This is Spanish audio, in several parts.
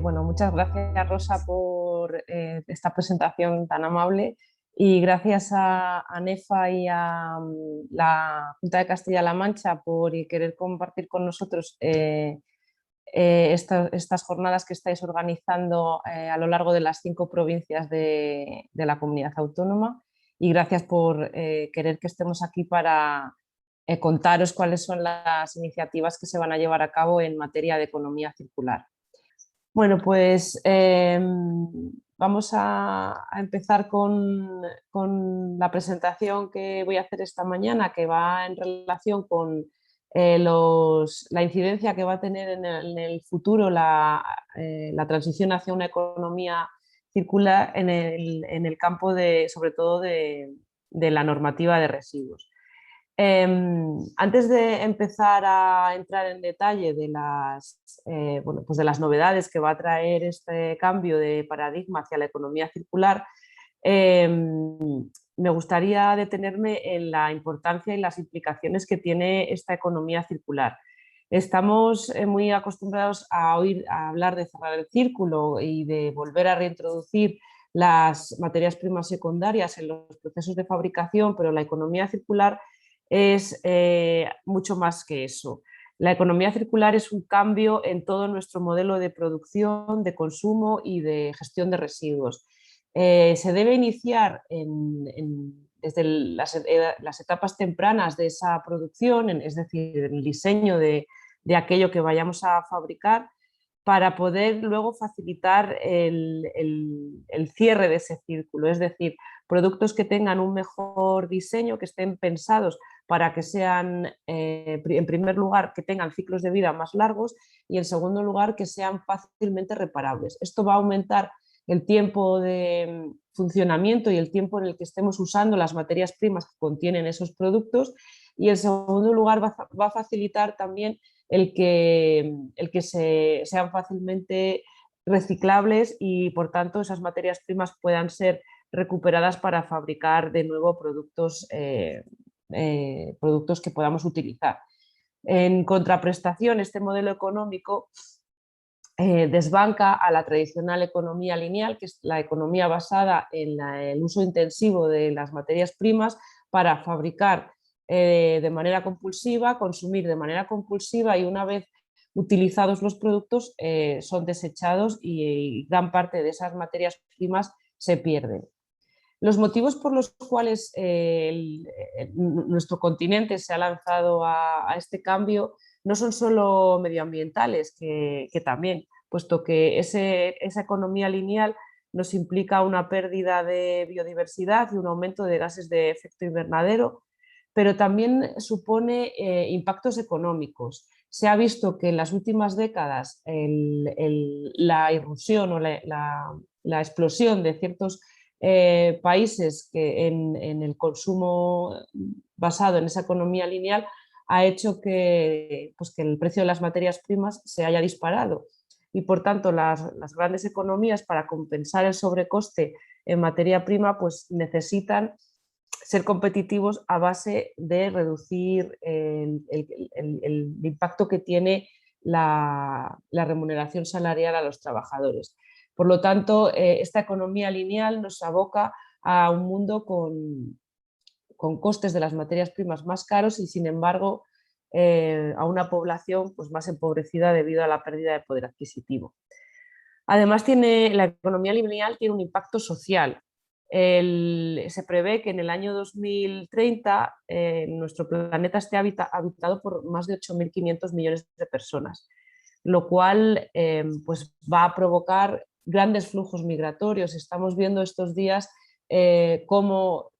Bueno, muchas gracias Rosa por esta presentación tan amable y gracias a NEFA y a la Junta de Castilla-La Mancha por querer compartir con nosotros estas jornadas que estáis organizando a lo largo de las 5 provincias de la comunidad autónoma, y gracias por querer que estemos aquí para contaros cuáles son las iniciativas que se van a llevar a cabo en materia de economía circular. Bueno, pues vamos a empezar con la presentación que voy a hacer esta mañana, que va en relación con la incidencia que va a tener en el futuro la transición hacia una economía circular en el campo sobre todo de la normativa de residuos. Antes de empezar a entrar en detalle de pues de las novedades que va a traer este cambio de paradigma hacia la economía circular, me gustaría detenerme en la importancia y las implicaciones que tiene esta economía circular. Estamos muy acostumbrados a oír hablar de cerrar el círculo y de volver a reintroducir las materias primas secundarias en los procesos de fabricación, pero la economía circular es mucho más que eso. La economía circular es un cambio en todo nuestro modelo de producción, de consumo y de gestión de residuos. Se debe iniciar desde las etapas tempranas de esa producción, es decir, el diseño de aquello que vayamos a fabricar, para poder luego facilitar el cierre de ese círculo, es decir, productos que tengan un mejor diseño, que estén pensados para que sean, en primer lugar, que tengan ciclos de vida más largos, y en segundo lugar, que sean fácilmente reparables. Esto va a aumentar el tiempo de funcionamiento y el tiempo en el que estemos usando las materias primas que contienen esos productos, y en segundo lugar va a facilitar también el que sean fácilmente reciclables y por tanto esas materias primas puedan ser recuperadas para fabricar de nuevo productos que podamos utilizar. En contraprestación, este modelo económico desbanca a la tradicional economía lineal, que es la economía basada en el uso intensivo de las materias primas para fabricar de manera compulsiva, consumir de manera compulsiva, y una vez utilizados los productos son desechados y gran parte de esas materias primas se pierden. Los motivos por los cuales nuestro continente se ha lanzado a este cambio no son solo medioambientales, que también, puesto que esa economía lineal nos implica una pérdida de biodiversidad y un aumento de gases de efecto invernadero, pero también supone impactos económicos. Se ha visto que en las últimas décadas la irrupción o la explosión de ciertos países en el consumo basado en esa economía lineal ha hecho que el precio de las materias primas se haya disparado, y por tanto las grandes economías, para compensar el sobrecoste en materia prima, pues necesitan ser competitivos a base de reducir el impacto que tiene la remuneración salarial a los trabajadores. Por lo tanto, esta economía lineal nos aboca a un mundo con costes de las materias primas más caros y, sin embargo, a una población pues, más empobrecida debido a la pérdida de poder adquisitivo. Además, la economía lineal tiene un impacto social. Se prevé que en el año 2030 nuestro planeta esté habitado por más de 8.500 millones de personas, lo cual pues va a provocar grandes flujos migratorios. Estamos viendo estos días cómo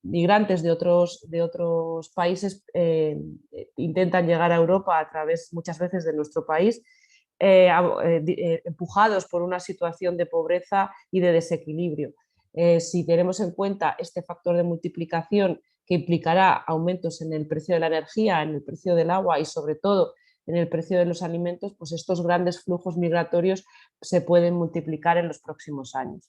migrantes de otros países intentan llegar a Europa a través muchas veces de nuestro país, empujados por una situación de pobreza y de desequilibrio. Si tenemos en cuenta este factor de multiplicación, que implicará aumentos en el precio de la energía, en el precio del agua y sobre todo en el precio de los alimentos, pues estos grandes flujos migratorios se pueden multiplicar en los próximos años.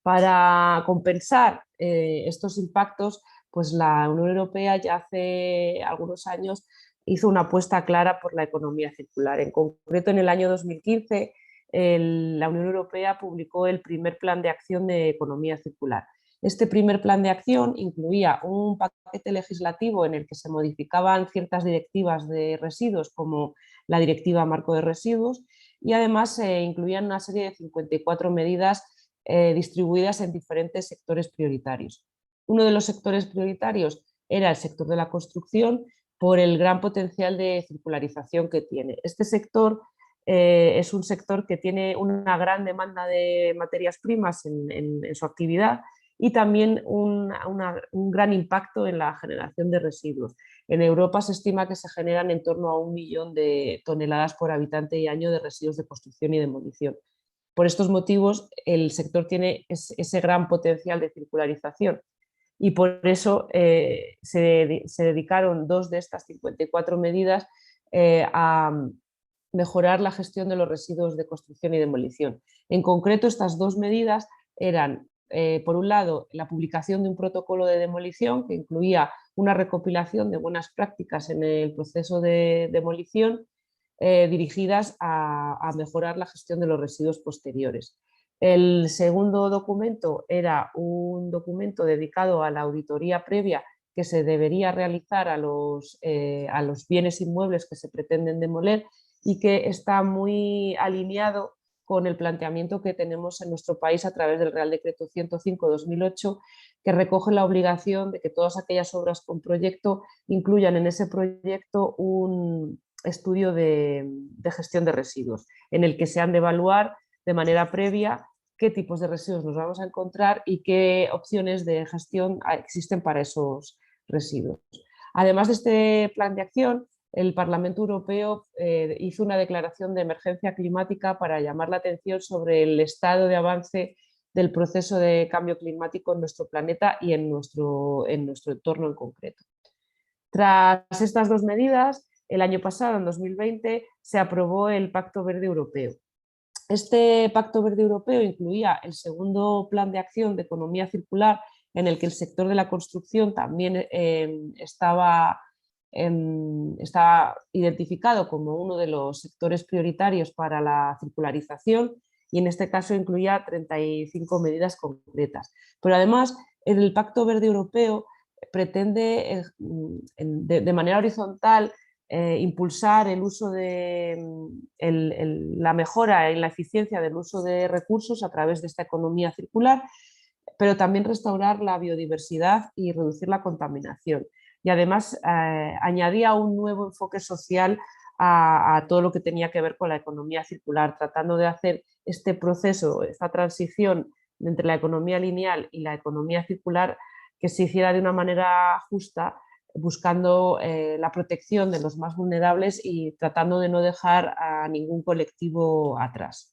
Para compensar estos impactos, pues la Unión Europea ya hace algunos años hizo una apuesta clara por la economía circular. En concreto, en el año 2015, la Unión Europea publicó el primer plan de acción de economía circular. Este primer plan de acción incluía un paquete legislativo en el que se modificaban ciertas directivas de residuos, como la Directiva Marco de Residuos, y además se incluían una serie de 54 medidas distribuidas en diferentes sectores prioritarios. Uno de los sectores prioritarios era el sector de la construcción, por el gran potencial de circularización que tiene. Este sector es un sector que tiene una gran demanda de materias primas en su actividad y también un gran impacto en la generación de residuos. En Europa se estima que se generan en torno a 1 millón de toneladas por habitante y año de residuos de construcción y demolición. Por estos motivos, el sector tiene ese gran potencial de circularización y por eso se dedicaron 2 de estas 54 medidas a mejorar la gestión de los residuos de construcción y demolición. En concreto, estas 2 medidas eran, por un lado, la publicación de un protocolo de demolición que incluía una recopilación de buenas prácticas en el proceso de demolición dirigidas a mejorar la gestión de los residuos posteriores. El segundo documento era un documento dedicado a la auditoría previa que se debería realizar a los bienes inmuebles que se pretenden demoler y que está muy alineado con el planteamiento que tenemos en nuestro país a través del Real Decreto 105/2008, que recoge la obligación de que todas aquellas obras con proyecto incluyan en ese proyecto un estudio de gestión de residuos, en el que se han de evaluar de manera previa qué tipos de residuos nos vamos a encontrar y qué opciones de gestión existen para esos residuos. Además de este plan de acción, el Parlamento Europeo hizo una declaración de emergencia climática para llamar la atención sobre el estado de avance del proceso de cambio climático en nuestro planeta y en nuestro entorno en concreto. Tras estas 2 medidas, el año pasado, en 2020, se aprobó el Pacto Verde Europeo. Este Pacto Verde Europeo incluía el segundo plan de acción de economía circular, en el que el sector de la construcción también estaba identificado como uno de los sectores prioritarios para la circularización, y en este caso incluía 35 medidas concretas. Pero además, el Pacto Verde Europeo pretende de manera horizontal impulsar el uso la mejora en la eficiencia del uso de recursos a través de esta economía circular, pero también restaurar la biodiversidad y reducir la contaminación. Y además añadía un nuevo enfoque social a todo lo que tenía que ver con la economía circular, tratando de hacer este proceso, esta transición entre la economía lineal y la economía circular, que se hiciera de una manera justa, buscando la protección de los más vulnerables y tratando de no dejar a ningún colectivo atrás.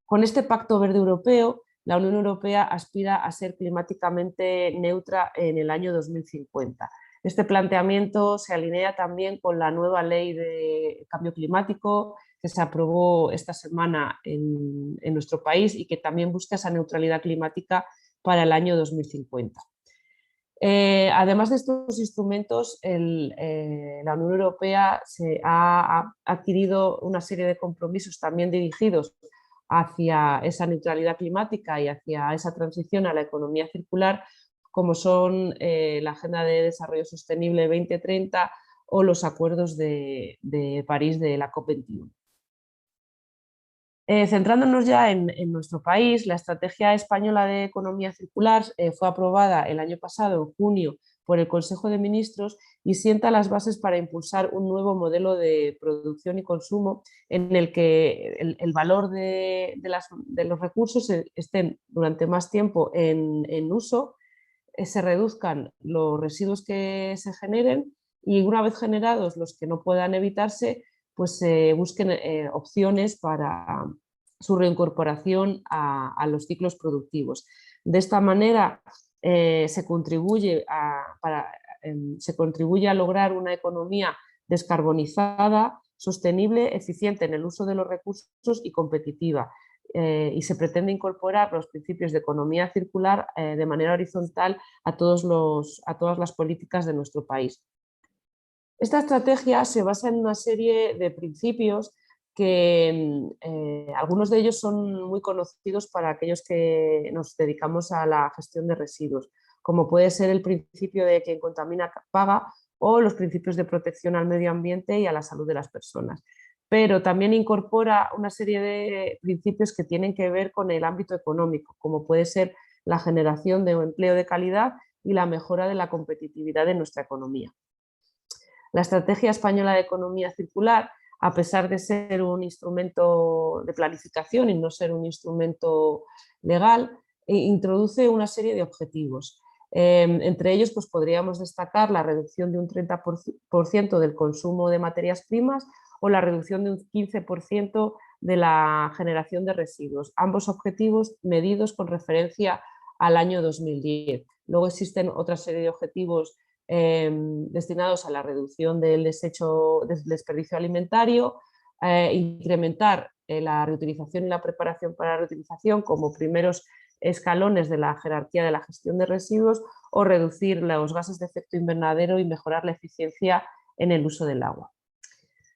Con este Pacto Verde Europeo, la Unión Europea aspira a ser climáticamente neutra en el año 2050. Este planteamiento se alinea también con la nueva ley de cambio climático que se aprobó esta semana en nuestro país y que también busca esa neutralidad climática para el año 2050. Además de estos instrumentos, la Unión Europea ha adquirido una serie de compromisos también dirigidos hacia esa neutralidad climática y hacia esa transición a la economía circular, como son la Agenda de Desarrollo Sostenible 2030 o los acuerdos de París de la COP21. Centrándonos ya en nuestro país, la Estrategia Española de Economía Circular fue aprobada el año pasado, en junio, por el Consejo de Ministros y sienta las bases para impulsar un nuevo modelo de producción y consumo en el que el valor de los recursos estén durante más tiempo en uso, se reduzcan los residuos que se generen y, una vez generados los que no puedan evitarse, pues se busquen opciones para su reincorporación a los ciclos productivos. De esta manera se contribuye a lograr una economía descarbonizada, sostenible, eficiente en el uso de los recursos y competitiva. Y se pretende incorporar los principios de economía circular de manera horizontal a todas las políticas de nuestro país. Esta estrategia se basa en una serie de principios que algunos de ellos son muy conocidos para aquellos que nos dedicamos a la gestión de residuos, como puede ser el principio de quien contamina paga o los principios de protección al medio ambiente y a la salud de las personas. Pero también incorpora una serie de principios que tienen que ver con el ámbito económico, como puede ser la generación de empleo de calidad y la mejora de la competitividad de nuestra economía. La Estrategia Española de Economía Circular, a pesar de ser un instrumento de planificación y no ser un instrumento legal, introduce una serie de objetivos. Entre ellos pues podríamos destacar la reducción de un 30% del consumo de materias primas o la reducción de un 15% de la generación de residuos, ambos objetivos medidos con referencia al año 2010. Luego existen otra serie de objetivos destinados a la reducción del desperdicio alimentario, incrementar la reutilización y la preparación para la reutilización como primeros escalones de la jerarquía de la gestión de residuos, o reducir los gases de efecto invernadero y mejorar la eficiencia en el uso del agua.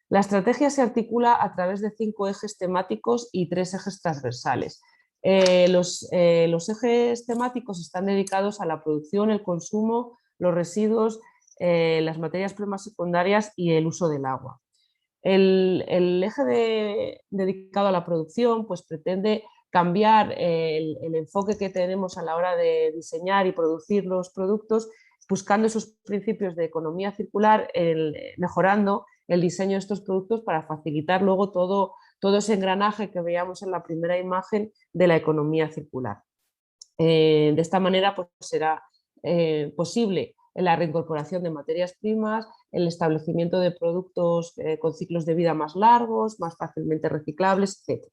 La estrategia se articula a través de 5 ejes temáticos y 3 ejes transversales. Los ejes temáticos están dedicados a la producción, el consumo, los residuos, las materias primas secundarias y el uso del agua. El eje dedicado a la producción pues pretende cambiar el enfoque que tenemos a la hora de diseñar y producir los productos, buscando esos principios de economía circular, mejorando el diseño de estos productos para facilitar luego todo ese engranaje que veíamos en la primera imagen de la economía circular. De esta manera pues, será posible la reincorporación de materias primas, el establecimiento de productos con ciclos de vida más largos, más fácilmente reciclables, etc.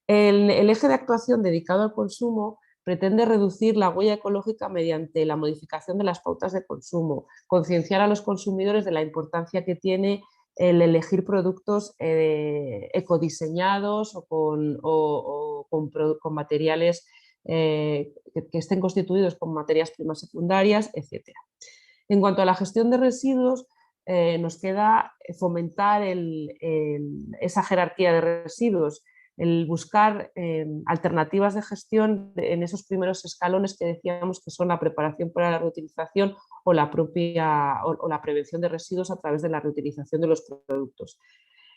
El eje de actuación dedicado al consumo pretende reducir la huella ecológica mediante la modificación de las pautas de consumo, concienciar a los consumidores de la importancia que tiene el elegir productos ecodiseñados o con materiales que estén constituidos con materias primas secundarias, etc. En cuanto a la gestión de residuos, nos queda fomentar esa jerarquía de residuos, el buscar alternativas de gestión en esos primeros escalones que decíamos que son la preparación para la reutilización o la prevención de residuos a través de la reutilización de los productos.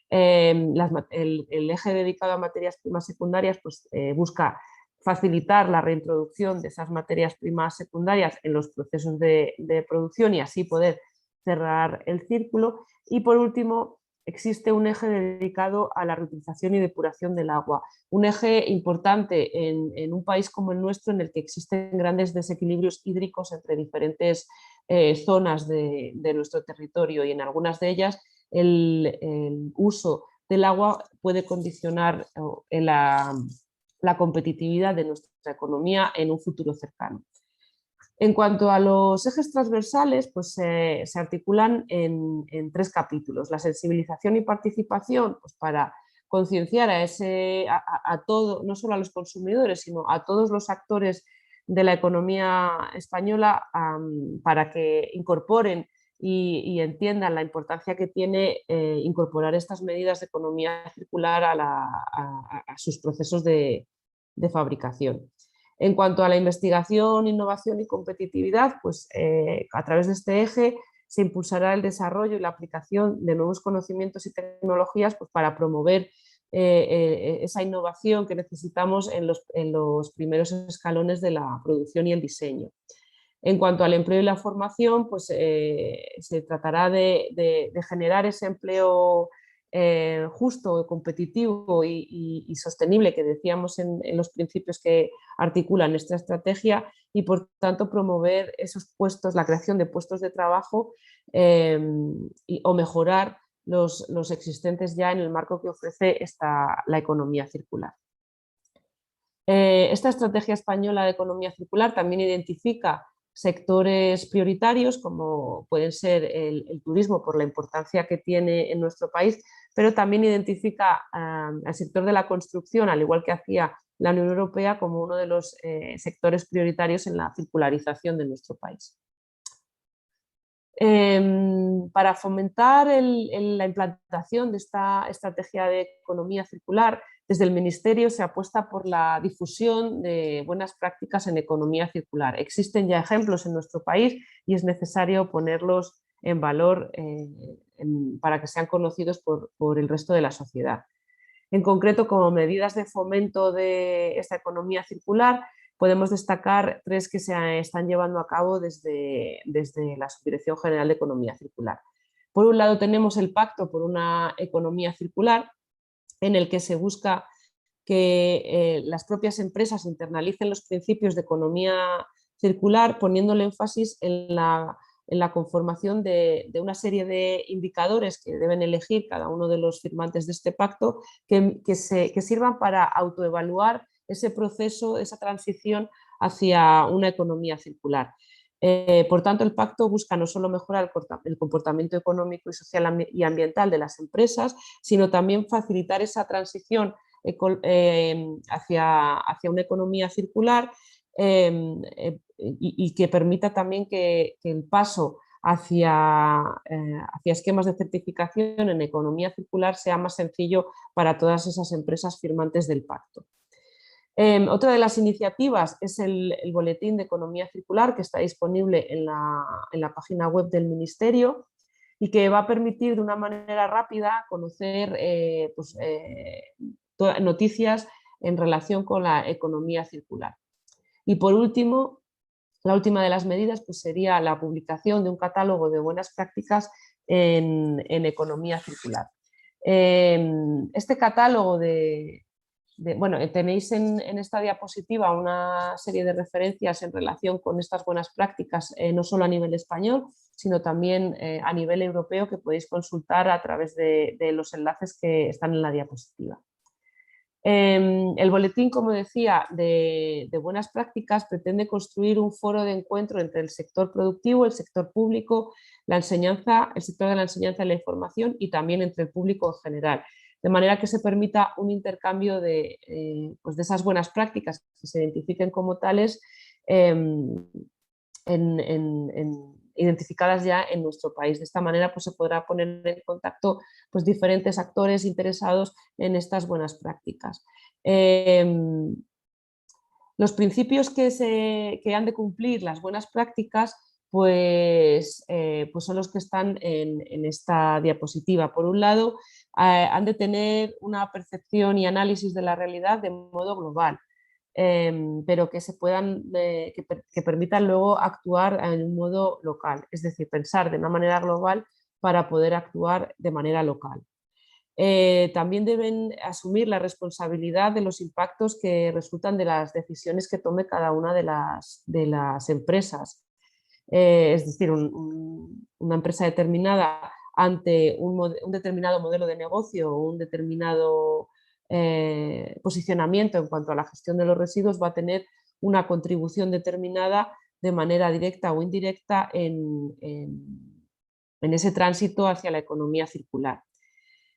El eje dedicado a materias primas secundarias pues, busca facilitar la reintroducción de esas materias primas secundarias en los procesos de producción y así poder cerrar el círculo. Y por último, existe un eje dedicado a la reutilización y depuración del agua, un eje importante en un país como el nuestro, en el que existen grandes desequilibrios hídricos entre diferentes zonas de nuestro territorio, y en algunas de ellas el uso del agua puede condicionar la competitividad de nuestra economía en un futuro cercano. En cuanto a los ejes transversales, pues se articulan en 3 capítulos. La sensibilización y participación, pues para concienciar a todo, no solo a los consumidores, sino a todos los actores de la economía española, para que incorporen y entiendan la importancia que tiene incorporar estas medidas de economía circular a sus procesos de fabricación. En cuanto a la investigación, innovación y competitividad, pues a través de este eje se impulsará el desarrollo y la aplicación de nuevos conocimientos y tecnologías pues, para promover esa innovación que necesitamos en los primeros escalones de la producción y el diseño. En cuanto al empleo y la formación, pues se tratará de generar ese empleo justo, competitivo y sostenible que decíamos en los principios que articulan esta estrategia, y por tanto promover esos puestos, la creación de puestos de trabajo o mejorar los existentes ya en el marco que ofrece la economía circular. Esta estrategia española de economía circular también identifica sectores prioritarios como pueden ser el turismo, por la importancia que tiene en nuestro país, pero también identifica al sector de la construcción, al igual que hacía la Unión Europea, como uno de los sectores prioritarios en la circularización de nuestro país. Para fomentar la implantación de esta estrategia de economía circular, desde el Ministerio se apuesta por la difusión de buenas prácticas en economía circular. Existen ya ejemplos en nuestro país y es necesario ponerlos en valor para que sean conocidos por el resto de la sociedad. En concreto, como medidas de fomento de esta economía circular, podemos destacar 3 que se están llevando a cabo desde la Subdirección General de Economía Circular. Por un lado tenemos el Pacto por una Economía Circular, en el que se busca que las propias empresas internalicen los principios de economía circular, poniéndole énfasis en la conformación de una serie de indicadores que deben elegir cada uno de los firmantes de este pacto, que sirvan para autoevaluar ese proceso, esa transición hacia una economía circular. Por tanto, el pacto busca no solo mejorar el comportamiento económico y social y ambiental de las empresas, sino también facilitar esa transición hacia una economía circular y que permita también que el paso hacia esquemas de certificación en economía circular sea más sencillo para todas esas empresas firmantes del pacto. Otra de las iniciativas es el Boletín de Economía Circular, que está disponible en la página web del Ministerio y que va a permitir de una manera rápida conocer noticias en relación con la economía circular. Y por último, la última de las medidas pues, sería la publicación de un catálogo de buenas prácticas en economía circular. Este catálogo bueno, tenéis en esta diapositiva una serie de referencias en relación con estas buenas prácticas, no solo a nivel español, sino también a nivel europeo, que podéis consultar a través de los enlaces que están en la diapositiva. El boletín, como decía, de buenas prácticas pretende construir un foro de encuentro entre el sector productivo, el sector público, la enseñanza, el sector de la enseñanza y la información y también entre el público en general, de manera que se permita un intercambio de esas buenas prácticas que se identifiquen como tales identificadas ya en nuestro país. De esta manera pues, se podrá poner en contacto pues, diferentes actores interesados en estas buenas prácticas. Los principios que han de cumplir las buenas prácticas pues son los que están en esta diapositiva. Por un lado, han de tener una percepción y análisis de la realidad de modo global, pero que que permitan luego actuar en un modo local, es decir, pensar de una manera global para poder actuar de manera local. También deben asumir la responsabilidad de los impactos que resultan de las decisiones que tome cada una de las empresas. Es decir, una empresa determinada ante un determinado modelo de negocio o un determinado posicionamiento en cuanto a la gestión de los residuos va a tener una contribución determinada de manera directa o indirecta en ese tránsito hacia la economía circular.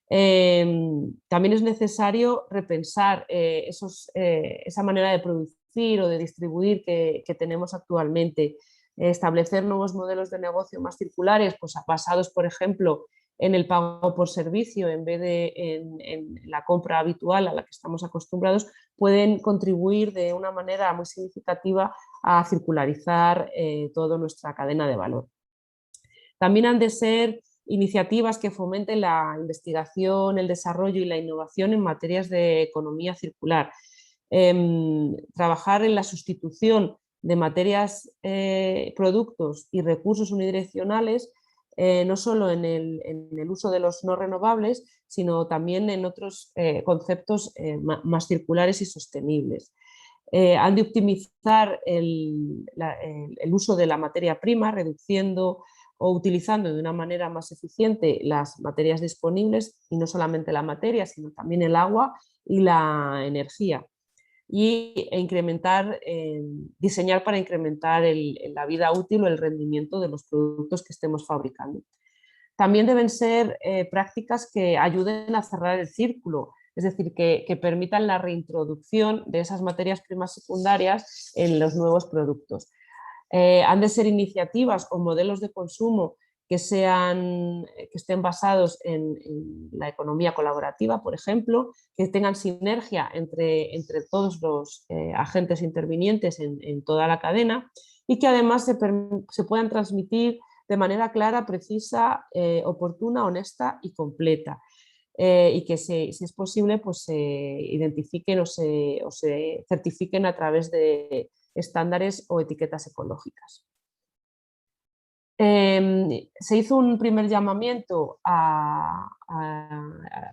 También es necesario repensar esa manera de producir o de distribuir que tenemos actualmente, establecer nuevos modelos de negocio más circulares, pues basados, por ejemplo, en el pago por servicio en vez de en la compra habitual a la que estamos acostumbrados, pueden contribuir de una manera muy significativa a circularizar toda nuestra cadena de valor. También han de ser iniciativas que fomenten la investigación, el desarrollo y la innovación en materias de economía circular. Trabajar en la sustitución de materias, productos y recursos unidireccionales, no solo en el uso de los no renovables, sino también en otros conceptos más circulares y sostenibles. Han de optimizar el uso de la materia prima, reduciendo o utilizando de una manera más eficiente las materias disponibles, y no solamente la materia, sino también el agua y la energía. Diseñar para incrementar la vida útil o el rendimiento de los productos que estemos fabricando. También deben ser prácticas que ayuden a cerrar el círculo, es decir, que permitan la reintroducción de esas materias primas secundarias en los nuevos productos. Han de ser iniciativas o modelos de consumo que estén basados en la economía colaborativa, por ejemplo, que tengan sinergia entre todos los agentes intervinientes en toda la cadena y que además se puedan transmitir de manera clara, precisa, oportuna, honesta y completa. Y que si es posible pues se identifiquen o se certifiquen a través de estándares o etiquetas ecológicas. Se hizo un primer llamamiento para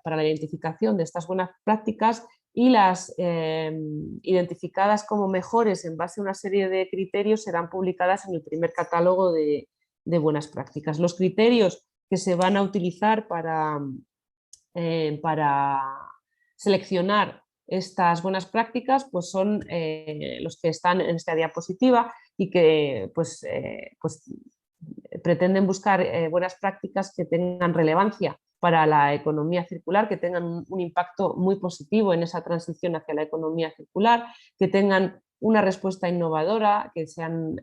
la identificación de estas buenas prácticas y las identificadas como mejores en base a una serie de criterios serán publicadas en el primer catálogo de buenas prácticas. Los criterios que se van a utilizar para seleccionar estas buenas prácticas pues son los que están en esta diapositiva y que pues pretenden buscar buenas prácticas que tengan relevancia para la economía circular, que tengan un impacto muy positivo en esa transición hacia la economía circular, que tengan una respuesta innovadora, que sean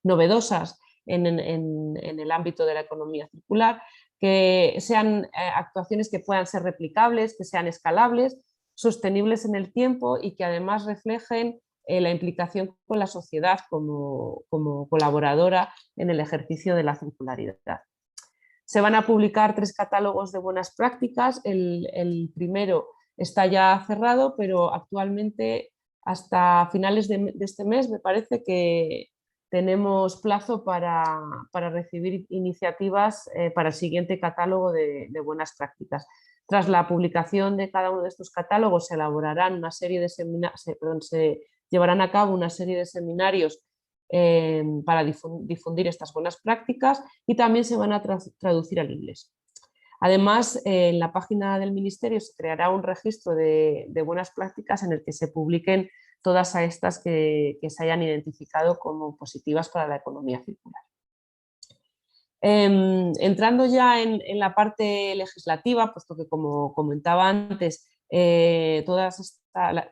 novedosas en el ámbito de la economía circular, que sean actuaciones que puedan ser replicables, que sean escalables, sostenibles en el tiempo y que además reflejen la implicación con la sociedad como colaboradora en el ejercicio de la circularidad. Se van a publicar 3 catálogos de buenas prácticas. El primero está ya cerrado, pero actualmente hasta finales de este mes me parece que tenemos plazo para recibir iniciativas para el siguiente catálogo de buenas prácticas. Tras la publicación de cada uno de estos catálogos se elaborarán una serie de se llevarán a cabo una serie de seminarios para difundir estas buenas prácticas y también se van a traducir al inglés. Además, en la página del Ministerio se creará un registro de buenas prácticas en el que se publiquen todas estas que se hayan identificado como positivas para la economía circular. Entrando ya en la parte legislativa, puesto que como comentaba antes,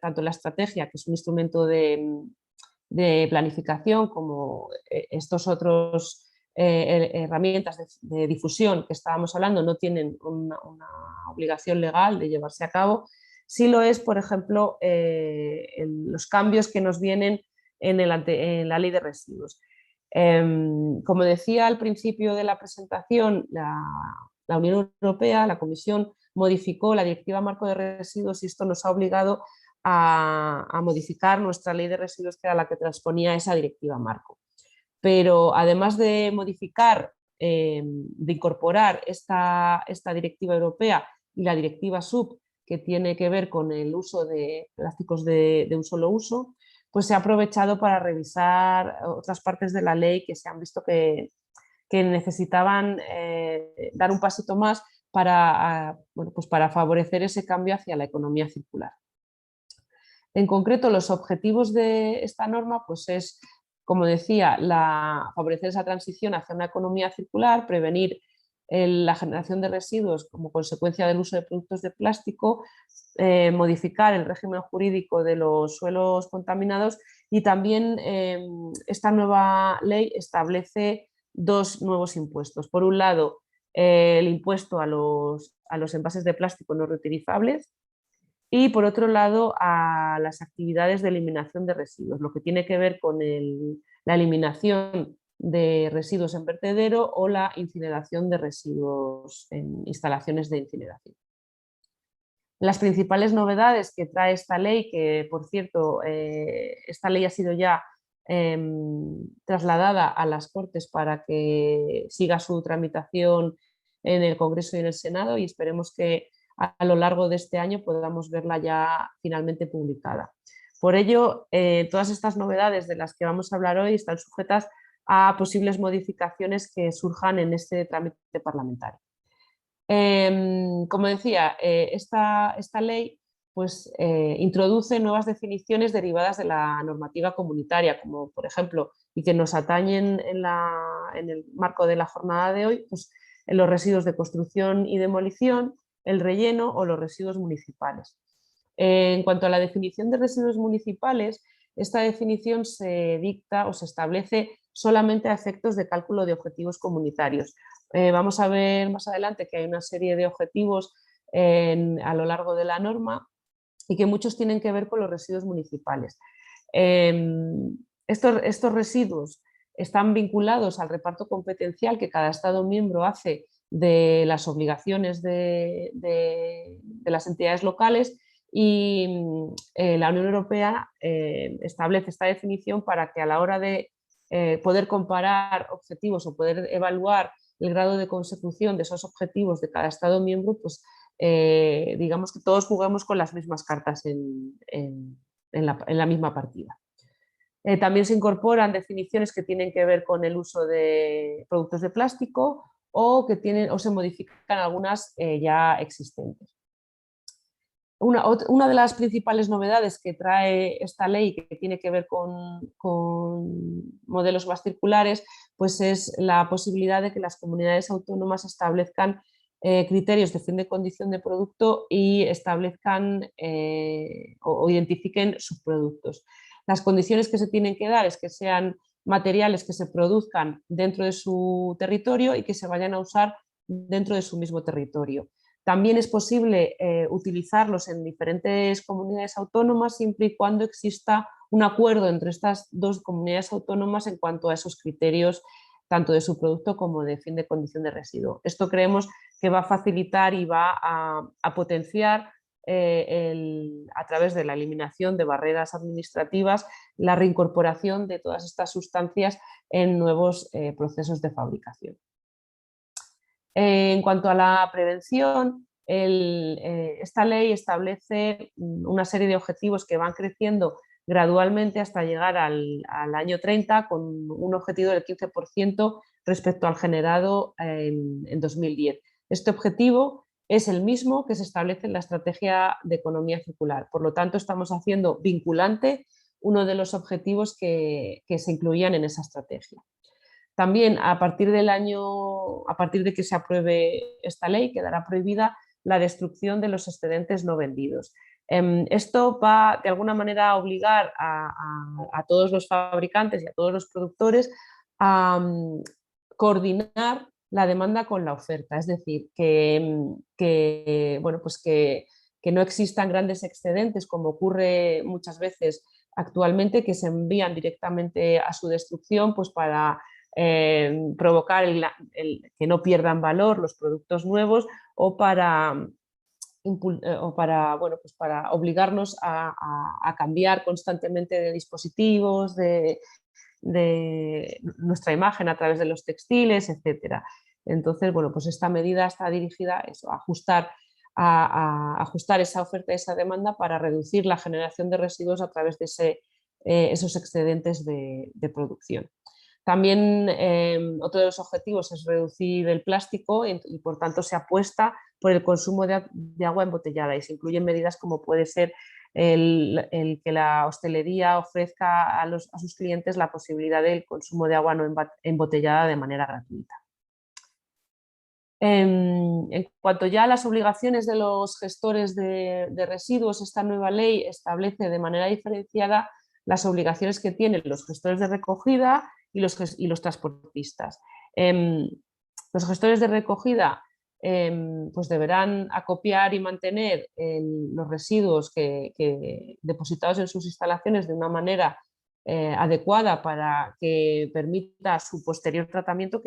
tanto la estrategia, que es un instrumento de planificación, como estos otros herramientas de difusión que estábamos hablando no tienen una obligación legal de llevarse a cabo, sí lo es, por ejemplo, los cambios que nos vienen en la ley de residuos. Como decía al principio de la presentación, la Unión Europea, la Comisión, modificó la Directiva Marco de Residuos y esto nos ha obligado a modificar nuestra ley de residuos, que era la que transponía esa Directiva Marco. Pero además de modificar, de incorporar esta Directiva Europea y la Directiva SUP, que tiene que ver con el uso de plásticos de un solo uso, pues se ha aprovechado para revisar otras partes de la ley que se han visto que necesitaban dar un pasito más para favorecer ese cambio hacia la economía circular. En concreto, los objetivos de esta norma pues es, como decía, favorecer esa transición hacia una economía circular, prevenir la generación de residuos como consecuencia del uso de productos de plástico, modificar el régimen jurídico de los suelos contaminados y también esta nueva ley establece 2 nuevos impuestos. Por un lado, el impuesto a los envases de plástico no reutilizables y por otro lado a las actividades de eliminación de residuos, lo que tiene que ver con la eliminación de residuos en vertedero o la incineración de residuos en instalaciones de incineración. Las principales novedades que trae esta ley, que por cierto esta ley ha sido ya trasladada a las Cortes para que siga su tramitación en el Congreso y en el Senado y esperemos que a lo largo de este año podamos verla ya finalmente publicada. Por ello, todas estas novedades de las que vamos a hablar hoy están sujetas a posibles modificaciones que surjan en este trámite parlamentario. Como decía, esta ley pues, introduce nuevas definiciones derivadas de la normativa comunitaria, como por ejemplo, y que nos atañen en el marco de la jornada de hoy, pues, en los residuos de construcción y demolición, el relleno o los residuos municipales. En cuanto a la definición de residuos municipales, esta definición se dicta o se establece solamente a efectos de cálculo de objetivos comunitarios. Vamos a ver más adelante que hay una serie de objetivos a lo largo de la norma y que muchos tienen que ver con los residuos municipales. Estos residuos están vinculados al reparto competencial que cada Estado miembro hace de las obligaciones de las entidades locales y la Unión Europea establece esta definición para que a la hora de poder comparar objetivos o poder evaluar el grado de consecución de esos objetivos de cada Estado miembro, pues digamos que todos jugamos con las mismas cartas en la misma partida. También se incorporan definiciones que tienen que ver con el uso de productos de plástico o se modifican algunas ya existentes. Una de las principales novedades que trae esta ley, que tiene que ver con modelos más circulares, pues es la posibilidad de que las comunidades autónomas establezcan criterios de fin de condición de producto y establezcan o identifiquen subproductos. Las condiciones que se tienen que dar es que sean materiales que se produzcan dentro de su territorio y que se vayan a usar dentro de su mismo territorio. También es posible utilizarlos en diferentes comunidades autónomas siempre y cuando exista un acuerdo entre estas dos comunidades autónomas en cuanto a esos criterios, tanto de su producto como de fin de condición de residuo. Esto creemos que va a facilitar y va a potenciar a través de la eliminación de barreras administrativas la reincorporación de todas estas sustancias en nuevos procesos de fabricación. En cuanto a la prevención, esta ley establece una serie de objetivos que van creciendo gradualmente hasta llegar al año 30 con un objetivo del 15% respecto al generado en 2010. Este objetivo es el mismo que se establece en la estrategia de economía circular. Por lo tanto, estamos haciendo vinculante uno de los objetivos que se incluían en esa estrategia. También a partir de que se apruebe esta ley, quedará prohibida la destrucción de los excedentes no vendidos. Esto va de alguna manera a obligar a todos los fabricantes y a todos los productores a coordinar la demanda con la oferta, es decir, bueno, pues que no existan grandes excedentes como ocurre muchas veces actualmente, que se envían directamente a su destrucción pues para provocar que no pierdan valor los productos nuevos o para bueno, pues para obligarnos a cambiar constantemente de dispositivos, de nuestra imagen a través de los textiles, etc. Entonces, bueno, pues esta medida está dirigida a eso, a ajustar esa oferta y esa demanda para reducir la generación de residuos a través de esos excedentes de producción. También otro de los objetivos es reducir el plástico y por tanto se apuesta por el consumo de agua embotellada y se incluyen medidas como puede ser el que la hostelería ofrezca a sus clientes la posibilidad del consumo de agua no embotellada de manera gratuita. En cuanto ya a las obligaciones de los gestores de residuos, esta nueva ley establece de manera diferenciada las obligaciones que tienen los gestores de recogida y los transportistas. Los gestores de recogida pues deberán acopiar y mantener los residuos depositados en sus instalaciones de una manera adecuada para que permita su posterior tratamiento,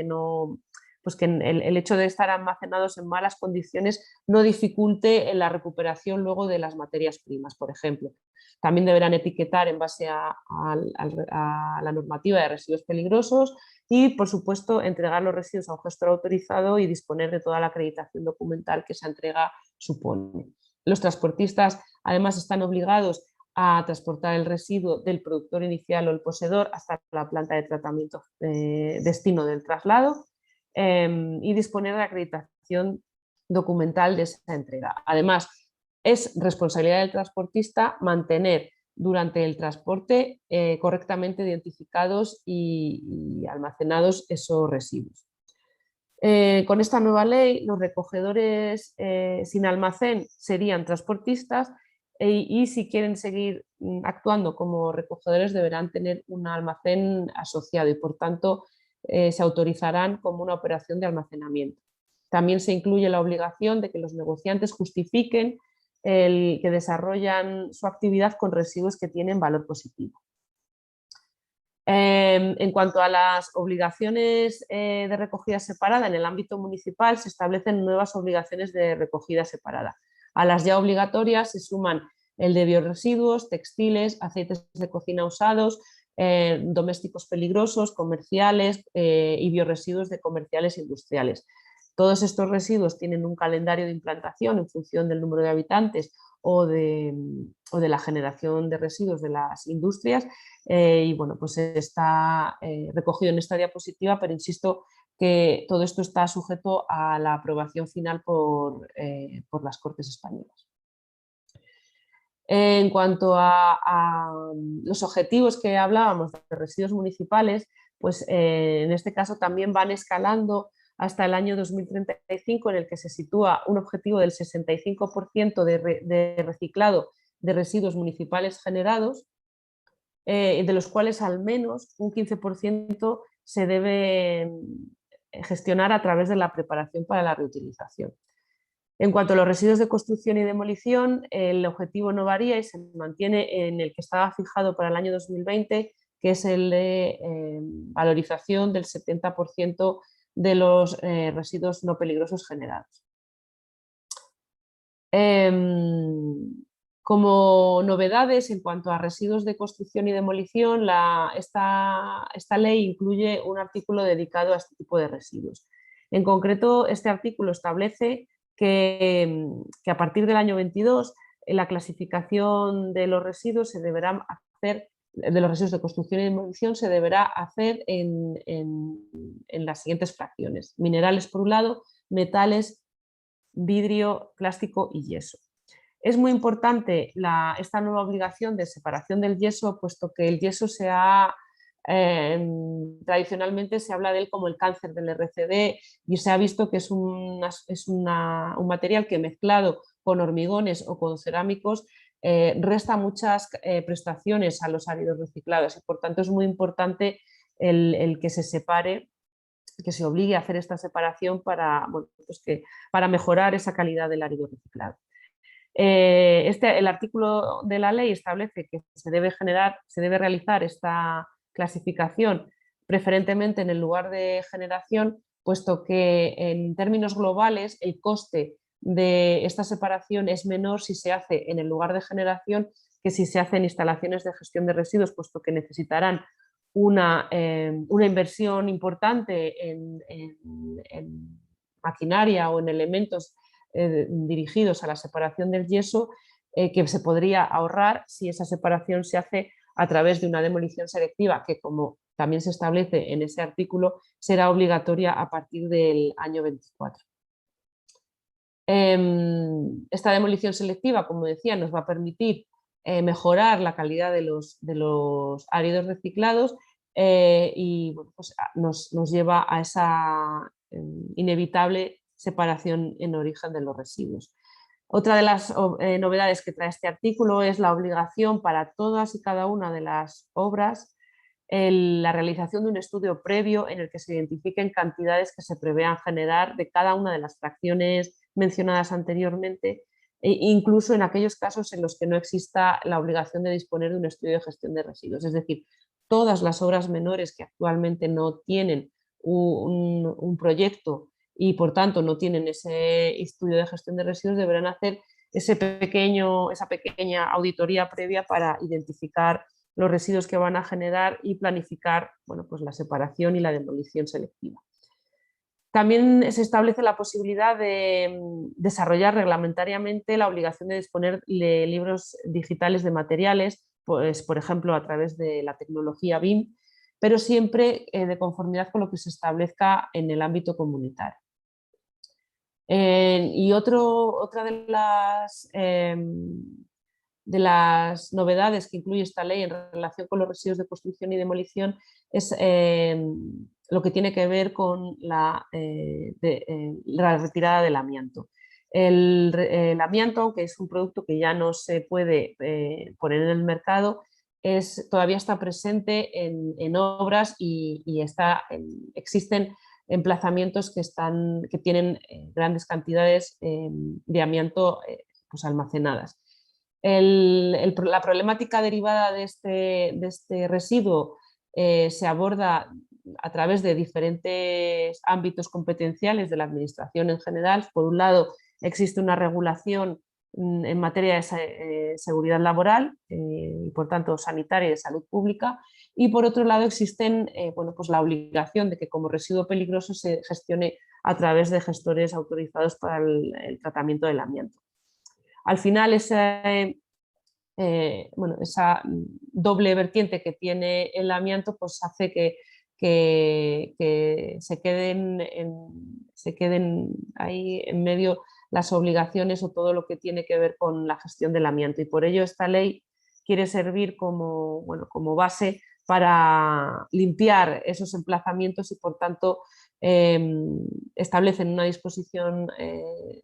pues que el hecho de estar almacenados en malas condiciones no dificulte la recuperación luego de las materias primas, por ejemplo. También deberán etiquetar en base a la normativa de residuos peligrosos y, por supuesto, entregar los residuos a un gestor autorizado y disponer de toda la acreditación documental que esa entrega supone. Los transportistas, además, están obligados a transportar el residuo del productor inicial o el poseedor hasta la planta de tratamiento destino del traslado y disponer de la acreditación documental de esa entrega. Además, es responsabilidad del transportista mantener durante el transporte correctamente identificados y almacenados esos residuos. Con esta nueva ley, los recogedores sin almacén serían transportistas y si quieren seguir actuando como recogedores deberán tener un almacén asociado y por tanto se autorizarán como una operación de almacenamiento. También se incluye la obligación de que los negociantes justifiquen que desarrollan su actividad con residuos que tienen valor positivo. En cuanto a las obligaciones de recogida separada, en el ámbito municipal se establecen nuevas obligaciones de recogida separada. A las ya obligatorias se suman el de biorresiduos, textiles, aceites de cocina usados, domésticos peligrosos, comerciales y biorresiduos de comerciales e industriales. Todos estos residuos tienen un calendario de implantación en función del número de habitantes o de la generación de residuos de las industrias y bueno, pues está recogido en esta diapositiva, pero insisto que todo esto está sujeto a la aprobación final por las Cortes Españolas. En cuanto a los objetivos que hablábamos de residuos municipales, pues en este caso también van escalando hasta el año 2035, en el que se sitúa un objetivo del 65% de reciclado de residuos municipales generados, de los cuales al menos un 15% se debe gestionar a través de la preparación para la reutilización. En cuanto a los residuos de construcción y demolición, el objetivo no varía y se mantiene en el que estaba fijado para el año 2020, que es el de valorización del 70% de los residuos no peligrosos generados. Como novedades en cuanto a residuos de construcción y demolición, esta ley incluye un artículo dedicado a este tipo de residuos. En concreto, este artículo establece que a partir del año 22 la clasificación de los residuos se deberá hacer, de los residuos de construcción y demolición se deberá hacer en las siguientes fracciones: minerales por un lado, metales, vidrio, plástico y yeso. Es muy importante esta nueva obligación de separación del yeso, puesto que el yeso tradicionalmente se habla de él como el cáncer del RCD y se ha visto que es un material que mezclado con hormigones o con cerámicos resta muchas prestaciones a los áridos reciclados y por tanto es muy importante el que se separe, que se obligue a hacer esta separación para mejorar esa calidad del árido reciclado. El artículo de la ley establece que se debe realizar esta clasificación preferentemente en el lugar de generación, puesto que en términos globales el coste de esta separación es menor si se hace en el lugar de generación que si se hace en instalaciones de gestión de residuos, puesto que necesitarán una inversión importante en maquinaria o en elementos dirigidos a la separación del yeso que se podría ahorrar si esa separación se hace a través de una demolición selectiva que, como también se establece en ese artículo, será obligatoria a partir del año 24. Esta demolición selectiva, como decía, nos va a permitir mejorar la calidad de los áridos reciclados y bueno, pues nos lleva a esa inevitable separación en origen de los residuos. Otra de las novedades que trae este artículo es la obligación para todas y cada una de las obras la realización de un estudio previo en el que se identifiquen cantidades que se prevean generar de cada una de las fracciones mencionadas anteriormente, incluso en aquellos casos en los que no exista la obligación de disponer de un estudio de gestión de residuos. Es decir, todas las obras menores que actualmente no tienen un proyecto y por tanto no tienen ese estudio de gestión de residuos deberán hacer esa pequeña auditoría previa para identificar los residuos que van a generar y planificar, bueno, pues la separación y la demolición selectiva. También se establece la posibilidad de desarrollar reglamentariamente la obligación de disponer de libros digitales de materiales, pues, por ejemplo, a través de la tecnología BIM, pero siempre de conformidad con lo que se establezca en el ámbito comunitario. Y otra de las novedades que incluye esta ley en relación con los residuos de construcción y demolición es lo que tiene que ver con la retirada del amianto. El amianto, aunque es un producto que ya no se puede poner en el mercado, todavía está presente en obras y existen emplazamientos que tienen grandes cantidades de amianto pues almacenadas. La problemática derivada de este residuo se aborda a través de diferentes ámbitos competenciales de la administración en general. Por un lado, existe una regulación en materia de seguridad laboral y por tanto sanitaria y de salud pública, y por otro lado existen pues la obligación de que como residuo peligroso se gestione a través de gestores autorizados para el tratamiento del amianto. Al final esa doble vertiente que tiene el amianto pues hace que se queden ahí en medio las obligaciones o todo lo que tiene que ver con la gestión del amianto, y por ello esta ley quiere servir como base para limpiar esos emplazamientos y por tanto establecen una disposición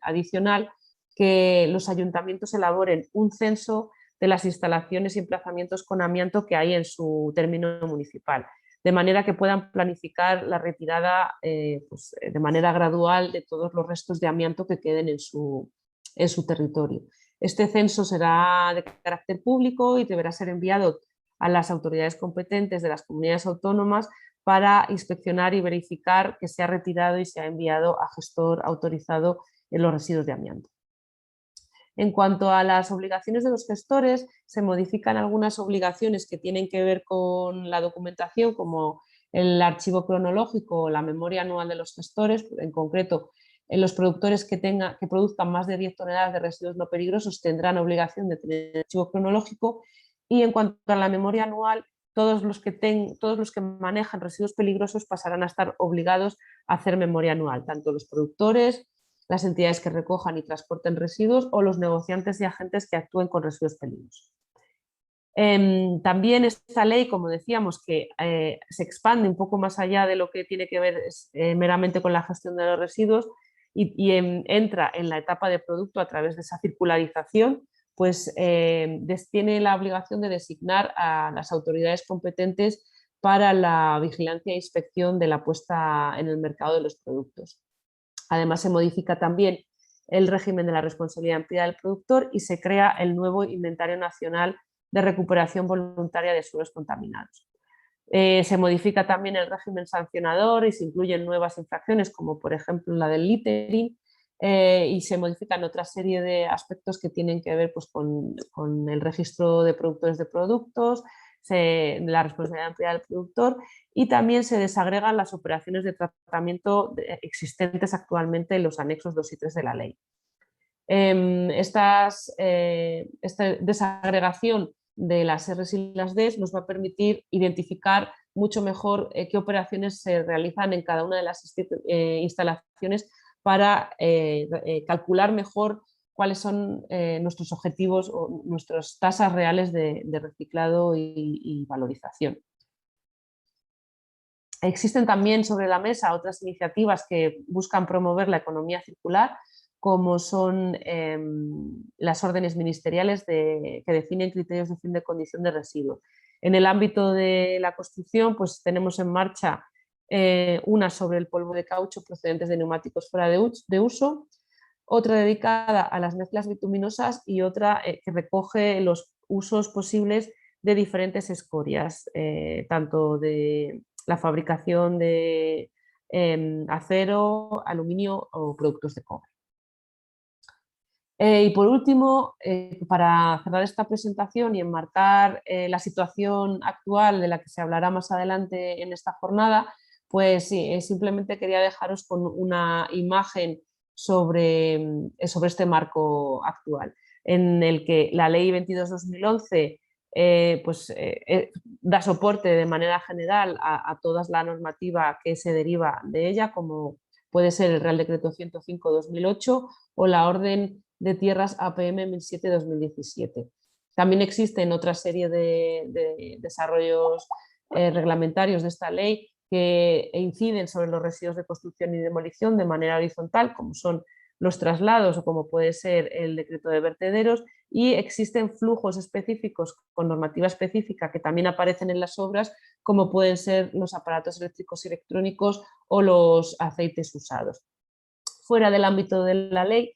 adicional que los ayuntamientos elaboren un censo de las instalaciones y emplazamientos con amianto que hay en su término municipal, de manera que puedan planificar la retirada de manera gradual de todos los restos de amianto que queden en su territorio. Este censo será de carácter público y deberá ser enviado a las autoridades competentes de las comunidades autónomas para inspeccionar y verificar que se ha retirado y se ha enviado a gestor autorizado en los residuos de amianto. En cuanto a las obligaciones de los gestores, se modifican algunas obligaciones que tienen que ver con la documentación, como el archivo cronológico o la memoria anual de los gestores. En concreto, los productores que produzcan más de 10 toneladas de residuos no peligrosos tendrán obligación de tener archivo cronológico, y en cuanto a la memoria anual, todos los que manejan residuos peligrosos pasarán a estar obligados a hacer memoria anual, tanto los productores, las entidades que recojan y transporten residuos o los negociantes y agentes que actúen con residuos peligrosos. También esta ley, como decíamos, que se expande un poco más allá de lo que tiene que ver meramente con la gestión de los residuos y entra en la etapa de producto a través de esa circularización, pues tiene la obligación de designar a las autoridades competentes para la vigilancia e inspección de la puesta en el mercado de los productos. Además, se modifica también el régimen de la responsabilidad ampliada del productor y se crea el nuevo Inventario Nacional de Recuperación Voluntaria de Suelos Contaminados. Se modifica también el régimen sancionador y se incluyen nuevas infracciones, como por ejemplo la del littering, y se modifican otra serie de aspectos que tienen que ver pues, con el registro de productores de productos, la responsabilidad ampliada del productor, y también se desagregan las operaciones de tratamiento existentes actualmente en los anexos 2 y 3 de la ley. Esta desagregación de las Rs y las Ds nos va a permitir identificar mucho mejor qué operaciones se realizan en cada una de las instalaciones para calcular mejor cuáles son nuestros objetivos o nuestras tasas reales de reciclado y valorización. Existen también sobre la mesa otras iniciativas que buscan promover la economía circular, como son las órdenes ministeriales que definen criterios de fin de condición de residuos. En el ámbito de la construcción, pues tenemos en marcha una sobre el polvo de caucho procedentes de neumáticos fuera de uso, otra dedicada a las mezclas bituminosas y otra que recoge los usos posibles de diferentes escorias, tanto de la fabricación de acero, aluminio o productos de cobre. Y por último, para cerrar esta presentación y enmarcar la situación actual de la que se hablará más adelante en esta jornada, pues sí, simplemente quería dejaros con una imagen sobre este marco actual, en el que la Ley 22/2011 da soporte de manera general a toda la normativa que se deriva de ella, como puede ser el Real Decreto 105/2008 o la Orden de Tierras APM 1007/2017. También existen otra serie de desarrollos reglamentarios de esta ley que inciden sobre los residuos de construcción y demolición de manera horizontal, como son los traslados o como puede ser el decreto de vertederos, y existen flujos específicos con normativa específica que también aparecen en las obras, como pueden ser los aparatos eléctricos y electrónicos o los aceites usados. Fuera del ámbito de la ley,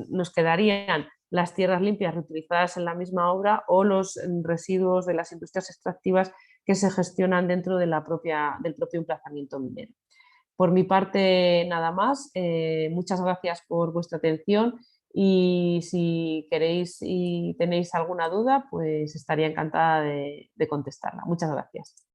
nos quedarían las tierras limpias reutilizadas en la misma obra o los residuos de las industrias extractivas que se gestionan dentro de del propio emplazamiento minero. Por mi parte, nada más. Muchas gracias por vuestra atención y si queréis y tenéis alguna duda, pues estaría encantada de contestarla. Muchas gracias.